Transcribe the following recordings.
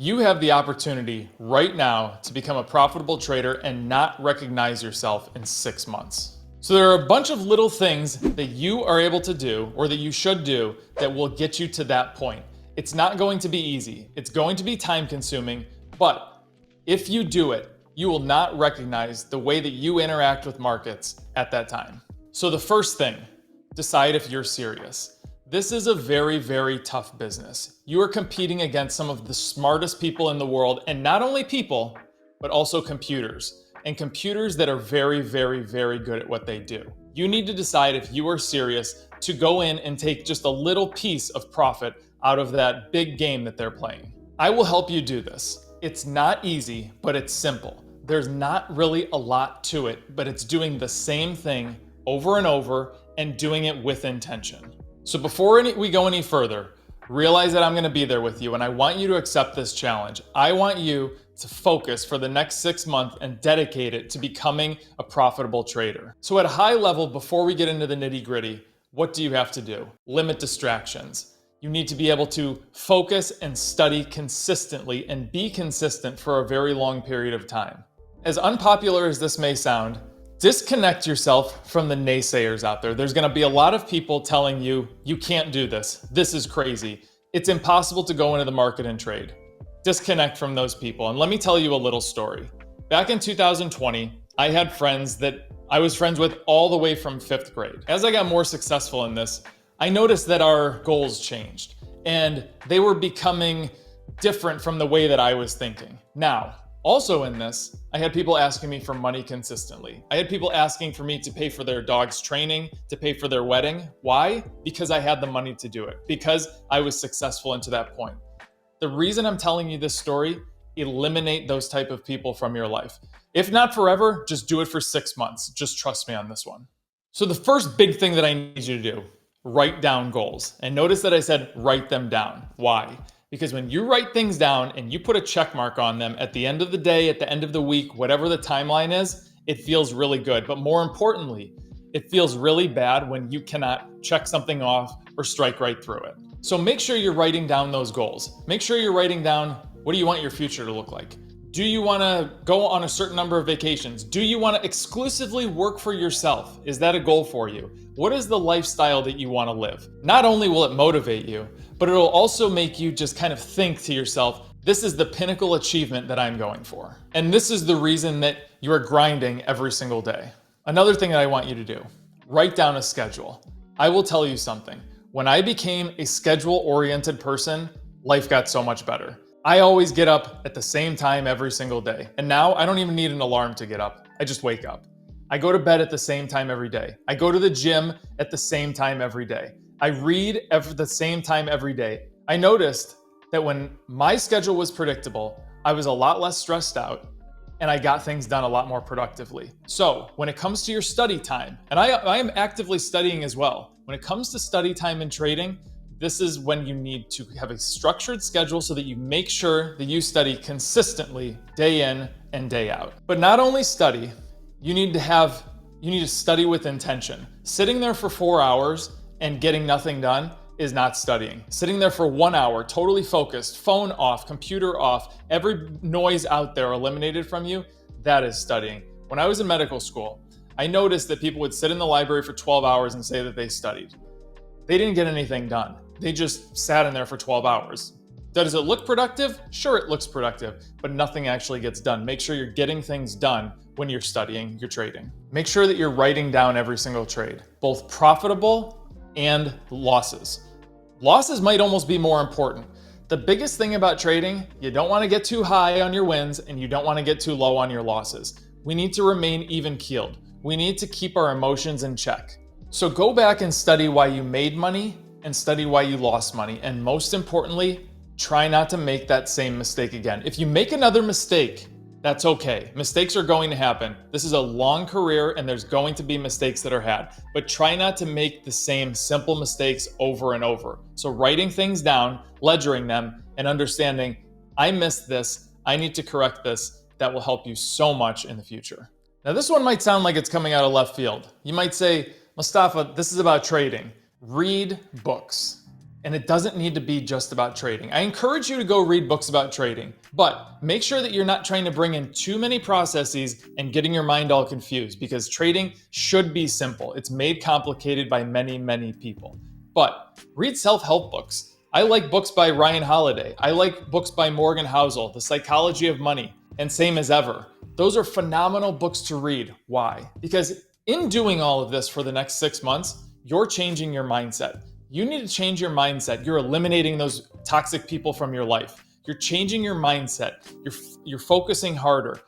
You have the opportunity right now to become a profitable trader and not recognize yourself in 6 months. So there are a bunch of little things that you are able to do or that you should do that will get you to that point. It's not going to be easy. It's going to be time consuming, but if you do it, you will not recognize the way that you interact with markets at that time. So the first thing, decide if you're serious. This is a very, very tough business. You are competing against some of the smartest people in the world, and not only people, but also computers, and computers that are very, very, very good at what they do. You need to decide if you are serious to go in and take just a little piece of profit out of that big game that they're playing. I will help you do this. It's not easy, but it's simple. There's not really a lot to it, but it's doing the same thing over and over and doing it with intention. So before we go any further, realize that I'm going to be there with you, and I want you to accept this challenge. I want you to focus for the next 6 months and dedicate it to becoming a profitable trader. So at a high level, before we get into the nitty-gritty, what do you have to do? Limit distractions. You need to be able to focus and study consistently and be consistent for a very long period of time. As unpopular as this may sound, disconnect yourself from the naysayers out there. There's going to be a lot of people telling you, you can't do this. This is crazy. It's impossible to go into the market and trade. Disconnect from those people. And let me tell you a little story. Back in 2020, I had friends that I was friends with all the way from 5th grade. As I got more successful in this, I noticed that our goals changed and they were becoming different from the way that I was thinking. Now, also in this, I had people asking me for money consistently. I had people asking for me to pay for their dog's training, to pay for their wedding. Why? Because I had the money to do it, because I was successful into that point. The reason I'm telling you this story, eliminate those type of people from your life. If not forever, just do it for 6 months. Just trust me on this one. So the first big thing that I need you to do, write down goals. And notice that I said write them down. Why? Because when you write things down and you put a check mark on them at the end of the day, at the end of the week, whatever the timeline is, it feels really good. But more importantly, it feels really bad when you cannot check something off or strike right through it. So make sure you're writing down those goals. Make sure you're writing down, what do you want your future to look like? Do you want to go on a certain number of vacations? Do you want to exclusively work for yourself? Is that a goal for you? What is the lifestyle that you want to live? Not only will it motivate you, but it'll also make you just kind of think to yourself, this is the pinnacle achievement that I'm going for. And this is the reason that you are grinding every single day. Another thing that I want you to do, write down a schedule. I will tell you something. When I became a schedule-oriented person, life got so much better. I always get up at the same time every single day. And now I don't even need an alarm to get up. I just wake up. I go to bed at the same time every day. I go to the gym at the same time every day. I read at the same time every day. I noticed that when my schedule was predictable, I was a lot less stressed out and I got things done a lot more productively. So when it comes to your study time, and I am actively studying as well. When it comes to study time and trading, this is when you need to have a structured schedule so that you make sure that you study consistently day in and day out. But not only study, you need to study with intention. Sitting there for 4 hours and getting nothing done is not studying. Sitting there for 1 hour, totally focused, phone off, computer off, every noise out there eliminated from you, that is studying. When I was in medical school, I noticed that people would sit in the library for 12 hours and say that they studied. They didn't get anything done. They just sat in there for 12 hours. Does it look productive? Sure, it looks productive, but nothing actually gets done. Make sure you're getting things done when you're studying, you're trading. Make sure that you're writing down every single trade, both profitable and losses. Losses might almost be more important. The biggest thing about trading, you don't want to get too high on your wins and you don't want to get too low on your losses. We need to remain even-keeled. We need to keep our emotions in check. So go back and study why you made money and study why you lost money. And most importantly, try not to make that same mistake again. If you make another mistake, that's okay. Mistakes are going to happen. This is a long career and there's going to be mistakes that are had, but try not to make the same simple mistakes over and over. So writing things down, ledgering them, and understanding, I missed this, I need to correct this, that will help you so much in the future. Now this one might sound like it's coming out of left field. You might say, Mostafa, this is about trading. Read books. And it doesn't need to be just about trading. I encourage you to go read books about trading, but make sure that you're not trying to bring in too many processes and getting your mind all confused, because trading should be simple. It's made complicated by many, many people. But read self-help books. I like books by Ryan Holiday. I like books by Morgan Housel, The Psychology of Money, and Same as Ever. Those are phenomenal books to read. Why? Because in doing all of this for the next 6 months, you're changing your mindset. You need to change your mindset. You're eliminating those toxic people from your life. You're changing your mindset. You're focusing harder.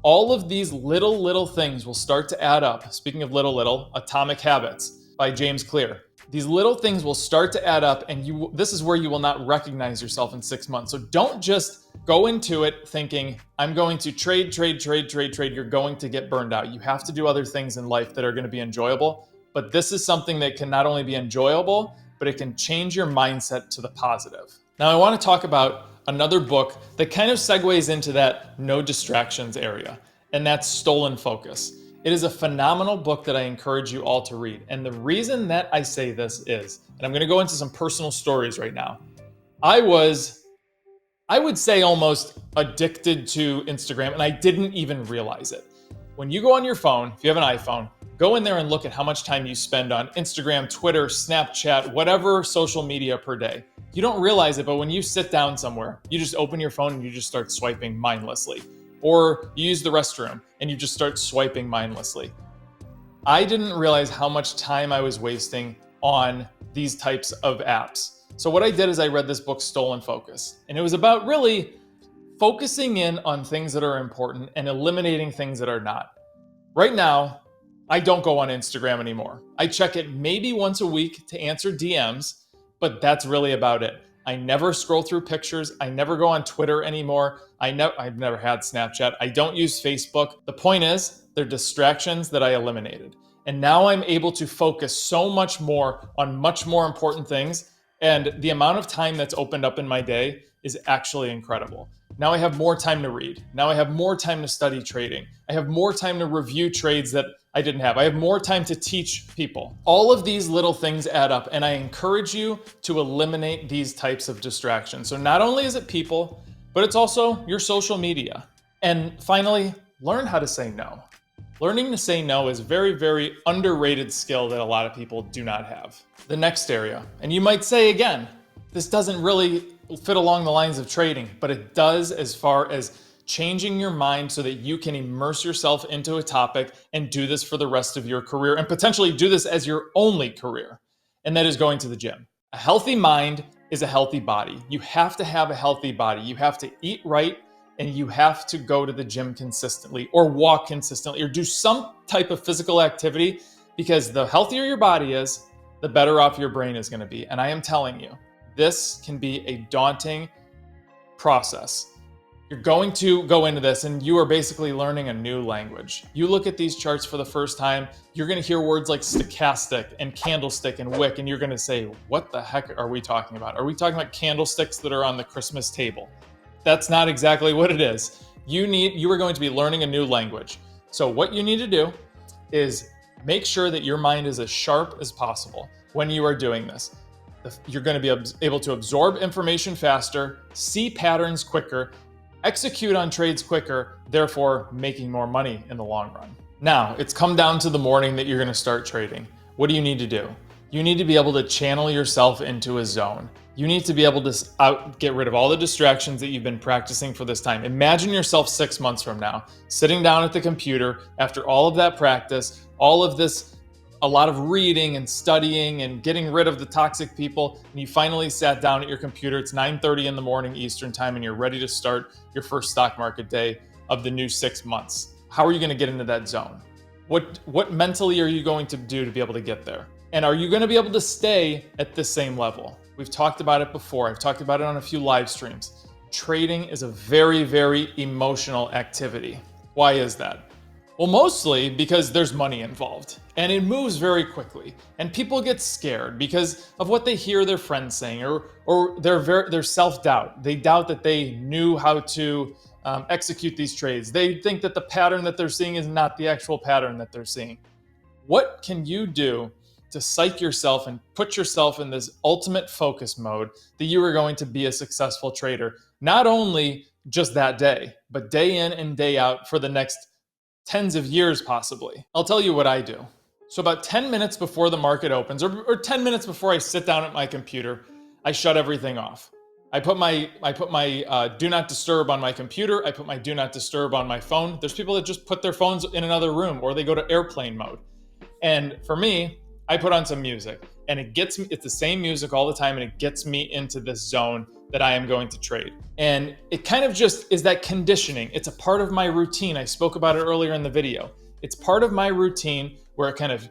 All of these little things will start to add up. Speaking of little, Atomic Habits by James Clear. These little things will start to add up, and this is where you will not recognize yourself in 6 months. So don't just go into it thinking, I'm going to trade. You're going to get burned out. You have to do other things in life that are going to be enjoyable. But this is something that can not only be enjoyable, but it can change your mindset to the positive. Now, I want to talk about another book that kind of segues into that no distractions area, and that's Stolen Focus. It is a phenomenal book that I encourage you all to read. And the reason that I say this is, and I'm going to go into some personal stories right now. I would say almost addicted to Instagram, and I didn't even realize it. When you go on your phone, if you have an iPhone, go in there and look at how much time you spend on Instagram, Twitter, Snapchat, whatever social media per day. You don't realize it, but when you sit down somewhere, you just open your phone and you just start swiping mindlessly. Or you use the restroom and you just start swiping mindlessly. I didn't realize how much time I was wasting on these types of apps. So what I did is I read this book, Stolen Focus, and it was about really focusing in on things that are important and eliminating things that are not. Right now, I don't go on Instagram anymore. I check it maybe once a week to answer DMs, but that's really about it. I never scroll through pictures. I never go on Twitter anymore. I've never had Snapchat. I don't use Facebook. The point is, they're distractions that I eliminated. And now I'm able to focus so much more on much more important things. And the amount of time that's opened up in my day is actually incredible. Now I have more time to read. Now I have more time to study trading. I have more time to review trades that I didn't have. I have more time to teach people. All of these little things add up, and I encourage you to eliminate these types of distractions. So not only is it people, but it's also your social media. And finally, learn how to say no. Learning to say no is a very, very underrated skill that a lot of people do not have. The next area, and you might say again, this doesn't really fit along the lines of trading, but it does as far as changing your mind so that you can immerse yourself into a topic and do this for the rest of your career and potentially do this as your only career. And that is going to the gym. A healthy mind is a healthy body. You have to have a healthy body. You have to eat right, and you have to go to the gym consistently or walk consistently or do some type of physical activity, because the healthier your body is, the better off your brain is going to be. And I am telling you, this can be a daunting process. You're going to go into this and you are basically learning a new language. You look at these charts for the first time, you're going to hear words like stochastic and candlestick and wick, and you're going to say, what the heck are we talking about? Are we talking about candlesticks that are on the Christmas table? That's not exactly what it is. You are going to be learning a new language. So what you need to do is make sure that your mind is as sharp as possible when you are doing this. You're going to be able to absorb information faster, see patterns quicker, execute on trades quicker, therefore making more money in the long run. Now, it's come down to the morning that you're going to start trading. What do you need to do? You need to be able to channel yourself into a zone. You need to be able to get rid of all the distractions that you've been practicing for this time. Imagine yourself 6 months from now, sitting down at the computer after all of that practice, all of this, a lot of reading and studying and getting rid of the toxic people, and you finally sat down at your computer. It's 9:30 in the morning Eastern time, and you're ready to start your first stock market day of the new 6 months. How are you going to get into that zone? What mentally are you going to do to be able to get there? And are you going to be able to stay at the same level? We've talked about it before. I've talked about it on a few live streams. Trading is a very, very emotional activity. Why is that? Well, mostly because there's money involved and it moves very quickly, and people get scared because of what they hear their friends saying, or their self-doubt. They doubt that they knew how to execute these trades. They think that the pattern that they're seeing is not the actual pattern that they're seeing. What can you do to psych yourself and put yourself in this ultimate focus mode that you are going to be a successful trader, not only just that day, but day in and day out for the next tens of years possibly. I'll tell you what I do. So about 10 minutes before the market opens, or 10 minutes before I sit down at my computer, I shut everything off. I put my do not disturb on my computer. I put my do not disturb on my phone. There's people that just put their phones in another room, or they go to airplane mode. And for me, I put on some music, and it's the same music all the time, and it gets me into this zone that I am going to trade. And it kind of just is that conditioning. It's a part of my routine. I spoke about it earlier in the video. It's part of my routine where it kind of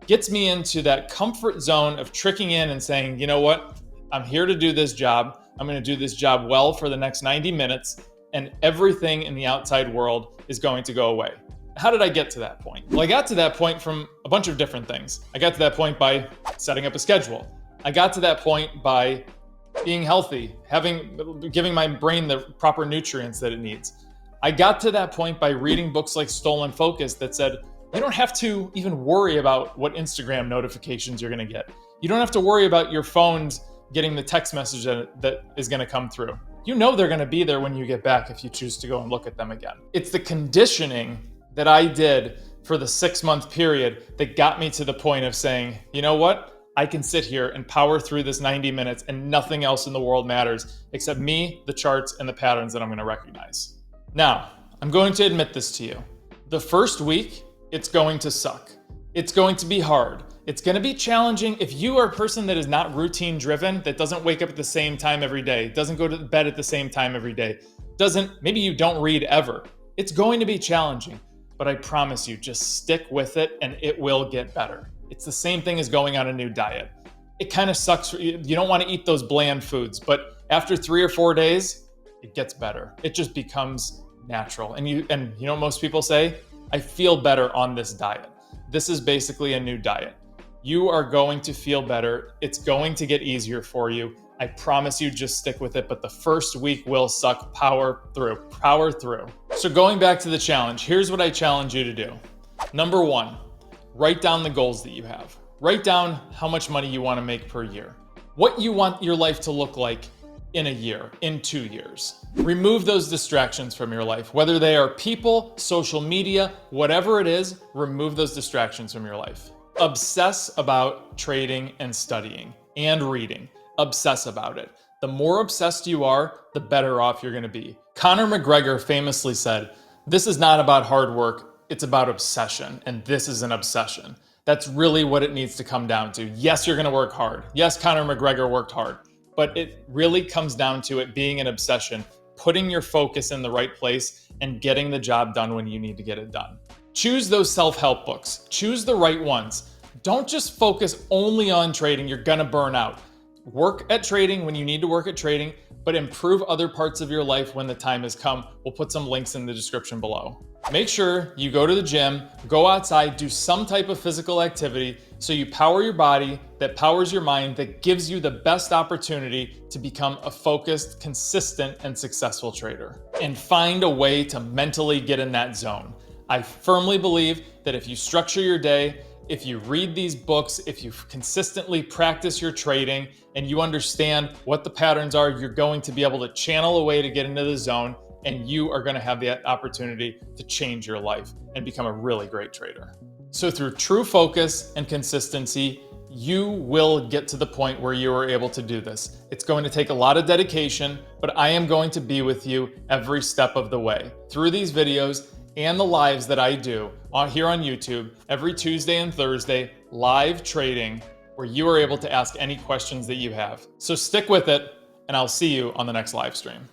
gets me into that comfort zone of tricking in and saying, you know what? I'm here to do this job. I'm going to do this job well for the next 90 minutes, and everything in the outside world is going to go away. How did I get to that point? Well, I got to that point from a bunch of different things. I got to that point by setting up a schedule. I got to that point by being healthy, giving my brain the proper nutrients that it needs. I got to that point by reading books like Stolen Focus that said, you don't have to even worry about what Instagram notifications you're going to get. You don't have to worry about your phones getting the text message that is going to come through. You know they're going to be there when you get back if you choose to go and look at them again. It's the conditioning that I did for the 6-month period that got me to the point of saying, you know what? I can sit here and power through this 90 minutes and nothing else in the world matters except me, the charts, and the patterns that I'm going to recognize. Now, I'm going to admit this to you. The first week, it's going to suck. It's going to be hard. It's going to be challenging. If you are a person that is not routine driven, that doesn't wake up at the same time every day, doesn't go to bed at the same time every day, maybe you don't read ever. It's going to be challenging, but I promise you, just stick with it and it will get better. It's the same thing as going on a new diet. It kind of sucks. You don't want to eat those bland foods, but after 3 or 4 days, it gets better. It just becomes natural. And you know what most people say? I feel better on this diet. This is basically a new diet. You are going to feel better. It's going to get easier for you. I promise you, just stick with it. But the first week will suck. Power through. So going back to the challenge, here's what I challenge you to do. Number 1, write down the goals that you have. Write down how much money you want to make per year. What you want your life to look like in a year, in 2 years. Remove those distractions from your life, whether they are people, social media, whatever it is, remove those distractions from your life. Obsess about trading and studying and reading. Obsess about it. The more obsessed you are, the better off you're going to be. Conor McGregor famously said, "This is not about hard work, it's about obsession, and this is an obsession." That's really what it needs to come down to. Yes, you're going to work hard. Yes, Conor McGregor worked hard. But it really comes down to it being an obsession, putting your focus in the right place and getting the job done when you need to get it done. Choose those self-help books. Choose the right ones. Don't just focus only on trading. You're gonna burn out. Work at trading when you need to work at trading, but improve other parts of your life when the time has come. We'll put some links in the description below. Make sure you go to the gym, go outside, do some type of physical activity so you power your body, that powers your mind, that gives you the best opportunity to become a focused, consistent, and successful trader. And find a way to mentally get in that zone. I firmly believe that if you structure your day, if you read these books, if you consistently practice your trading, and you understand what the patterns are, you're going to be able to channel a way to get into the zone, and you are going to have the opportunity to change your life and become a really great trader. So through true focus and consistency, you will get to the point where you are able to do this. It's going to take a lot of dedication, but I am going to be with you every step of the way. Through these videos and the lives that I do here on YouTube, every Tuesday and Thursday, live trading, where you are able to ask any questions that you have. So stick with it, and I'll see you on the next live stream.